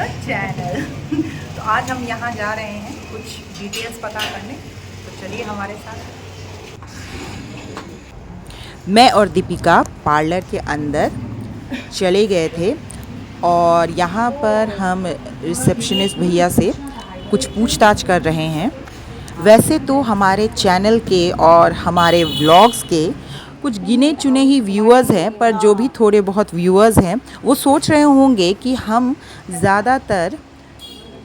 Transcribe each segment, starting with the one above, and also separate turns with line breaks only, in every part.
The channel. तो आज हम यहाँ जा रहे हैं कुछ डिटेल्स पता करने, तो चलिए हमारे साथ।
मैं और दीपिका पार्लर के अंदर चले गए थे और यहाँ पर हम रिसेप्शनिस्ट भैया से कुछ पूछताछ कर रहे हैं। वैसे तो हमारे चैनल के और हमारे व्लॉग्स के कुछ गिने चुने ही व्यूअर्स हैं, पर जो भी थोड़े बहुत व्यूअर्स हैं वो सोच रहे होंगे कि हम ज़्यादातर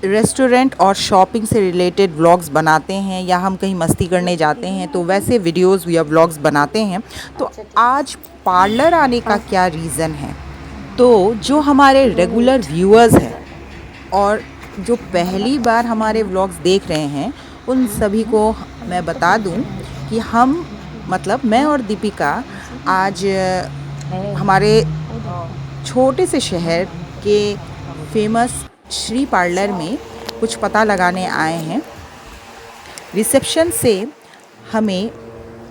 रेस्टोरेंट और शॉपिंग से रिलेटेड व्लॉग्स बनाते हैं या हम कहीं मस्ती करने जाते हैं तो वैसे वीडियोस या व्लॉग्स बनाते हैं। तो आज पार्लर आने का क्या रीज़न है? तो जो हमारे रेगुलर व्यूअर्स हैं और जो पहली बार हमारे व्लॉग्स देख रहे हैं उन सभी को मैं बता दूं कि हम मतलब मैं और दीपिका आज हमारे छोटे से शहर के फेमस श्री पार्लर में कुछ पता लगाने आए हैं। रिसेप्शन से हमें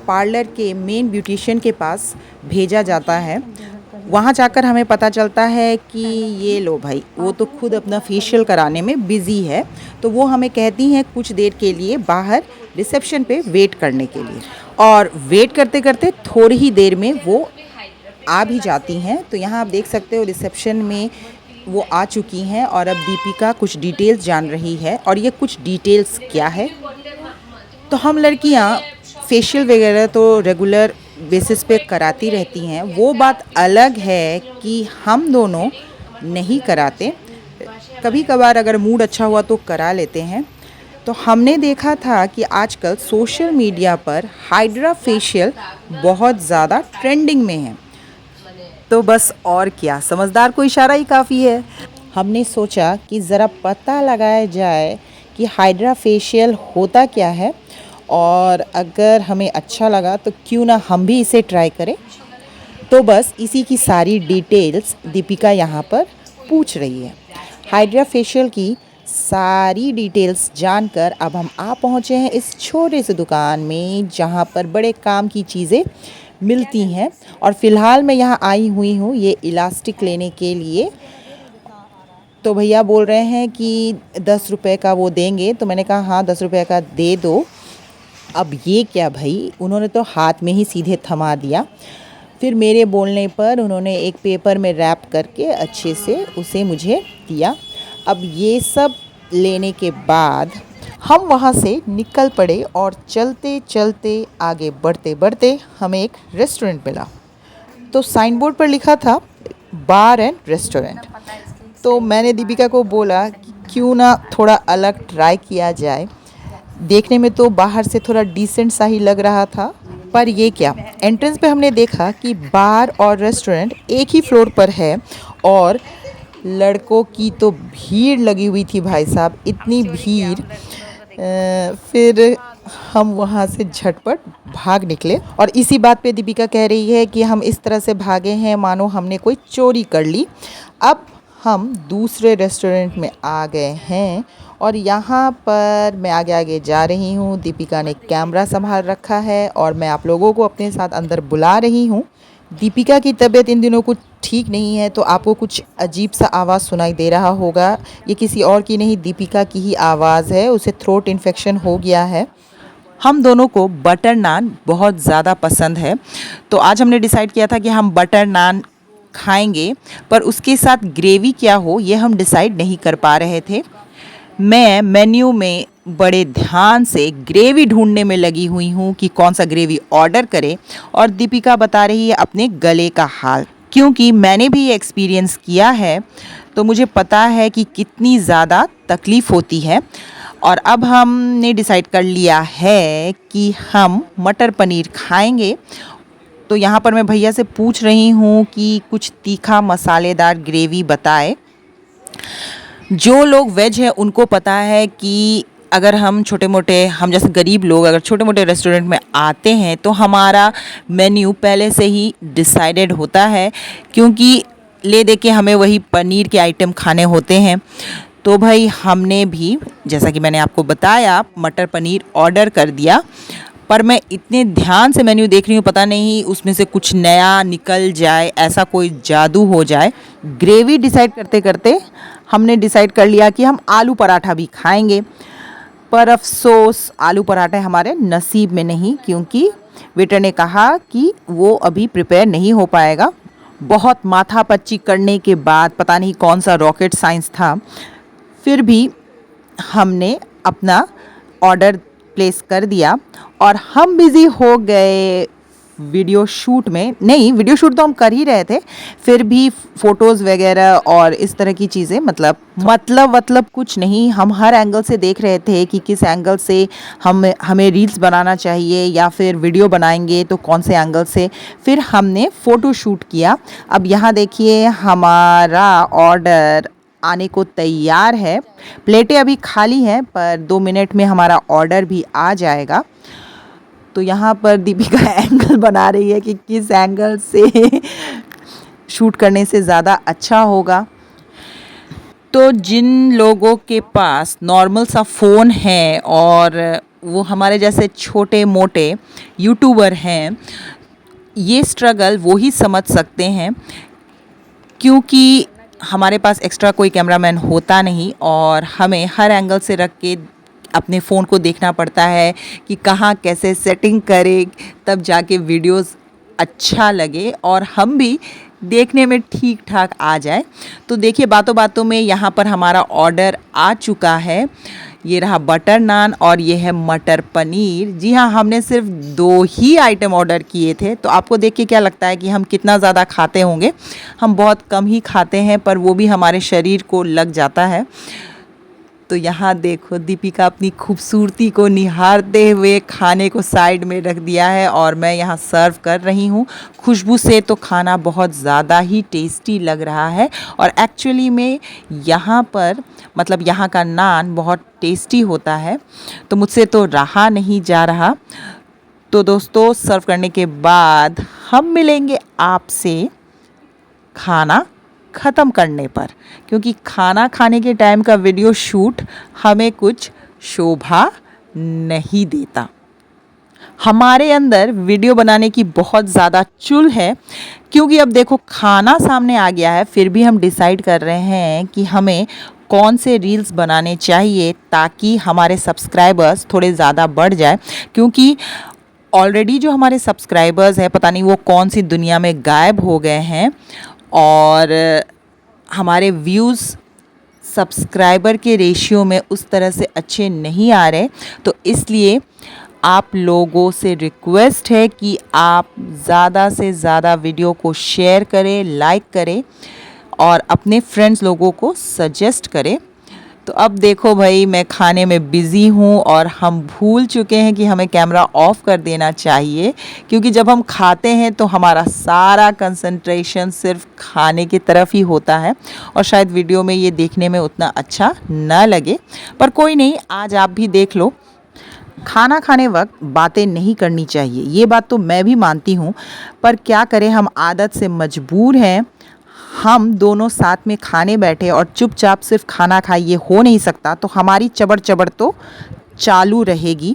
पार्लर के मेन ब्यूटिशियन के पास भेजा जाता है। वहाँ जाकर हमें पता चलता है कि ये लो भाई, वो तो खुद अपना फेशियल कराने में बिज़ी है, तो वो हमें कहती हैं कुछ देर के लिए बाहर रिसेप्शन पे वेट करने के लिए। और वेट करते करते थोड़ी ही देर में वो आ भी जाती हैं। तो यहाँ आप देख सकते हो रिसेप्शन में वो आ चुकी हैं और अब दीपिका कुछ डिटेल्स जान रही है। और ये कुछ डिटेल्स क्या है, तो हम लड़कियाँ फेशियल वगैरह तो रेगुलर बेसिस पे कराती रहती हैं। वो बात अलग है कि हम दोनों नहीं कराते, कभी कभार अगर मूड अच्छा हुआ तो करा लेते हैं। तो हमने देखा था कि आजकल सोशल मीडिया पर हाइड्रा फेशियल बहुत ज़्यादा ट्रेंडिंग में है। तो बस और क्या, समझदार को इशारा ही काफ़ी है। हमने सोचा कि ज़रा पता लगाया जाए कि हाइड्रा फेशियल होता क्या है, और अगर हमें अच्छा लगा तो क्यों ना हम भी इसे ट्राई करें। तो बस इसी की सारी डिटेल्स दीपिका यहाँ पर पूछ रही है। हाइड्रा फेशियल की सारी डिटेल्स जानकर अब हम आ पहुँचे हैं इस छोटे से दुकान में जहाँ पर बड़े काम की चीज़ें मिलती हैं। और फ़िलहाल मैं यहाँ आई हुई हूँ ये इलास्टिक लेने के लिए। तो भैया बोल रहे हैं कि 10 रुपये का वो देंगे, तो मैंने कहा हाँ 10 रुपये का दे दो। अब ये क्या भाई, उन्होंने तो हाथ में ही सीधे थमा दिया। फिर मेरे बोलने पर उन्होंने एक पेपर में रैप करके अच्छे से उसे मुझे दिया। अब ये सब लेने के बाद हम वहाँ से निकल पड़े और चलते चलते आगे बढ़ते बढ़ते हमें एक रेस्टोरेंट मिला। तो साइन बोर्ड पर लिखा था बार एंड रेस्टोरेंट। तो मैंने दीपिका को बोला कि क्यों ना थोड़ा अलग ट्राई किया जाए। देखने में तो बाहर से थोड़ा डिसेंट सा ही लग रहा था, पर ये क्या, एंट्रेंस पे हमने देखा कि बार और रेस्टोरेंट एक ही फ्लोर पर है और लड़कों की तो भीड़ लगी हुई थी भाई साहब, इतनी भीड़। फिर हम वहाँ से झटपट भाग निकले और इसी बात पे दीपिका कह रही है कि हम इस तरह से भागे हैं मानो हमने कोई चोरी कर ली। अब हम दूसरे रेस्टोरेंट में आ गए हैं और यहाँ पर मैं आगे आगे जा रही हूँ। दीपिका ने कैमरा संभाल रखा है और मैं आप लोगों को अपने साथ अंदर बुला रही हूँ। दीपिका की तबीयत इन दिनों कुछ ठीक नहीं है, तो आपको कुछ अजीब सा आवाज़ सुनाई दे रहा होगा। ये किसी और की नहीं, दीपिका की ही आवाज़ है। उसे थ्रोट इन्फेक्शन हो गया है। हम दोनों को बटर नान बहुत ज़्यादा पसंद है, तो आज हमने डिसाइड किया था कि हम बटर नान खाएंगे, पर उसके साथ ग्रेवी क्या हो ये हम डिसाइड नहीं कर पा रहे थे। मैं मेन्यू में बड़े ध्यान से ग्रेवी ढूंढने में लगी हुई हूँ कि कौन सा ग्रेवी ऑर्डर करें, और दीपिका बता रही है अपने गले का हाल, क्योंकि मैंने भी ये एक्सपीरियंस किया है तो मुझे पता है कि कितनी ज़्यादा तकलीफ़ होती है। और अब हमने डिसाइड कर लिया है कि हम मटर पनीर खाएंगे। तो यहाँ पर मैं भैया से पूछ रही हूँ कि कुछ तीखा मसालेदार ग्रेवी बताए। जो लोग वेज हैं उनको पता है कि अगर हम छोटे मोटे, हम जैसे गरीब लोग अगर छोटे मोटे रेस्टोरेंट में आते हैं तो हमारा मेन्यू पहले से ही डिसाइडेड होता है, क्योंकि ले दे के हमें वही पनीर के आइटम खाने होते हैं। तो भाई हमने भी, जैसा कि मैंने आपको बताया, मटर पनीर ऑर्डर कर दिया। पर मैं इतने ध्यान से मेन्यू देख रही हूँ, पता नहीं उसमें से कुछ नया निकल जाए, ऐसा कोई जादू हो जाए। ग्रेवी डिसाइड करते करते हमने डिसाइड कर लिया कि हम आलू पराठा भी खाएंगे। पर अफसोस आलू पराठे हमारे नसीब में नहीं, क्योंकि वेटर ने कहा कि वो अभी प्रिपेयर नहीं हो पाएगा। बहुत माथापच्ची करने के बाद, पता नहीं कौन सा रॉकेट साइंस था, फिर भी हमने अपना ऑर्डर प्लेस कर दिया और हम बिज़ी हो गए वीडियो शूट में। नहीं, वीडियो शूट तो हम कर ही रहे थे, फिर भी फ़ोटोज़ वगैरह और इस तरह की चीज़ें, मतलब कुछ नहीं। हम हर एंगल से देख रहे थे कि किस एंगल से हमें रील्स बनाना चाहिए या फिर वीडियो बनाएंगे तो कौन से एंगल से। फिर हमने फ़ोटो शूट किया। अब यहाँ देखिए हमारा ऑर्डर आने को तैयार है। प्लेटें अभी खाली हैं, पर 2 मिनट में हमारा ऑर्डर भी आ जाएगा। तो यहाँ पर दीपिका एंगल बना रही है कि किस एंगल से शूट करने से ज़्यादा अच्छा होगा। तो जिन लोगों के पास नॉर्मल सा फ़ोन है और वो हमारे जैसे छोटे मोटे यूट्यूबर हैं, ये स्ट्रगल वो ही समझ सकते हैं, क्योंकि हमारे पास एक्स्ट्रा कोई कैमरामैन होता नहीं और हमें हर एंगल से रख के अपने फ़ोन को देखना पड़ता है कि कहाँ कैसे सेटिंग करें, तब जाके वीडियोस अच्छा लगे और हम भी देखने में ठीक ठाक आ जाए। तो देखिए बातों बातों में यहाँ पर हमारा ऑर्डर आ चुका है। ये रहा बटर नान और ये है मटर पनीर। जी हाँ, हमने सिर्फ 2 ही आइटम ऑर्डर किए थे। तो आपको देख के क्या लगता है कि हम कितना ज़्यादा खाते होंगे? हम बहुत कम ही खाते हैं, पर वो भी हमारे शरीर को लग जाता है। तो यहाँ देखो दीपिका अपनी खूबसूरती को निहारते हुए खाने को साइड में रख दिया है और मैं यहाँ सर्व कर रही हूँ। खुशबू से तो खाना बहुत ज़्यादा ही टेस्टी लग रहा है और एक्चुअली में यहाँ पर यहाँ का नान बहुत टेस्टी होता है, तो मुझसे तो रहा नहीं जा रहा। तो दोस्तों, सर्व करने के बाद हम मिलेंगे आपसे खाना ख़त्म करने पर, क्योंकि खाना खाने के टाइम का वीडियो शूट हमें कुछ शोभा नहीं देता। हमारे अंदर वीडियो बनाने की बहुत ज़्यादा चुल है, क्योंकि अब देखो खाना सामने आ गया है, फिर भी हम डिसाइड कर रहे हैं कि हमें कौन से रील्स बनाने चाहिए ताकि हमारे सब्सक्राइबर्स थोड़े ज़्यादा बढ़ जाए। क्योंकि ऑलरेडी जो हमारे सब्सक्राइबर्स हैं, पता नहीं वो कौन सी दुनिया में गायब हो गए हैं और हमारे व्यूज़ सब्सक्राइबर के रेशियो में उस तरह से अच्छे नहीं आ रहे। तो इसलिए आप लोगों से रिक्वेस्ट है कि आप ज़्यादा से ज़्यादा वीडियो को शेयर करें, लाइक करें और अपने फ्रेंड्स लोगों को सजेस्ट करें। तो अब देखो भाई, मैं खाने में बिज़ी हूँ और हम भूल चुके हैं कि हमें कैमरा ऑफ़ कर देना चाहिए, क्योंकि जब हम खाते हैं तो हमारा सारा कंसंट्रेशन सिर्फ खाने की तरफ ही होता है और शायद वीडियो में ये देखने में उतना अच्छा ना लगे। पर कोई नहीं, आज आप भी देख लो। खाना खाने वक्त बातें नहीं करनी चाहिए, ये बात तो मैं भी मानती हूँ, पर क्या करें, हम आदत से मजबूर हैं। हम दोनों साथ में खाने बैठे और चुपचाप सिर्फ खाना खाइए हो नहीं सकता, तो हमारी चबड़ चबड़ तो चालू रहेगी।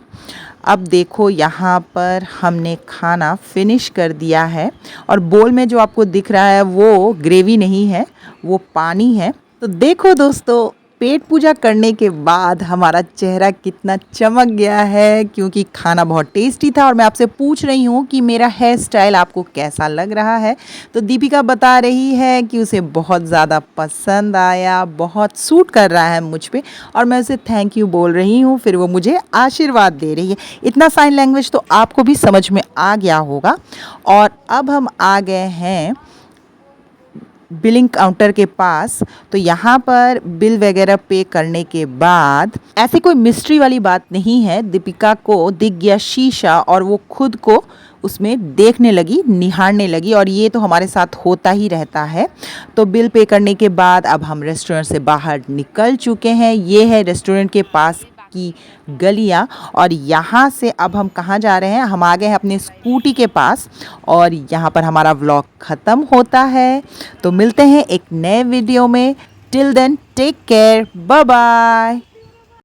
अब देखो यहाँ पर हमने खाना फिनिश कर दिया है और बोल में जो आपको दिख रहा है वो ग्रेवी नहीं है, वो पानी है। तो देखो दोस्तों, पेट पूजा करने के बाद हमारा चेहरा कितना चमक गया है, क्योंकि खाना बहुत टेस्टी था। और मैं आपसे पूछ रही हूँ कि मेरा हेयर स्टाइल आपको कैसा लग रहा है। तो दीपिका बता रही है कि उसे बहुत ज़्यादा पसंद आया, बहुत सूट कर रहा है मुझ पे, और मैं उसे थैंक यू बोल रही हूँ। फिर वो मुझे आशीर्वाद दे रही है। इतना साइन लैंग्वेज तो आपको भी समझ में आ गया होगा। और अब हम आ गए हैं बिलिंग काउंटर के पास। तो यहाँ पर बिल वगैरह पे करने के बाद ऐसी कोई मिस्ट्री वाली बात नहीं है। दीपिका को दिख गया शीशा और वो खुद को उसमें देखने लगी, निहारने लगी, और ये तो हमारे साथ होता ही रहता है। तो बिल पे करने के बाद अब हम रेस्टोरेंट से बाहर निकल चुके हैं। ये है रेस्टोरेंट के पास की गलियां, और यहाँ से अब हम कहाँ जा रहे हैं? हम आ गए हैं अपने स्कूटी के पास और यहाँ पर हमारा व्लॉग ख़त्म होता है। तो मिलते हैं एक नए वीडियो में। Till then take care, bye bye.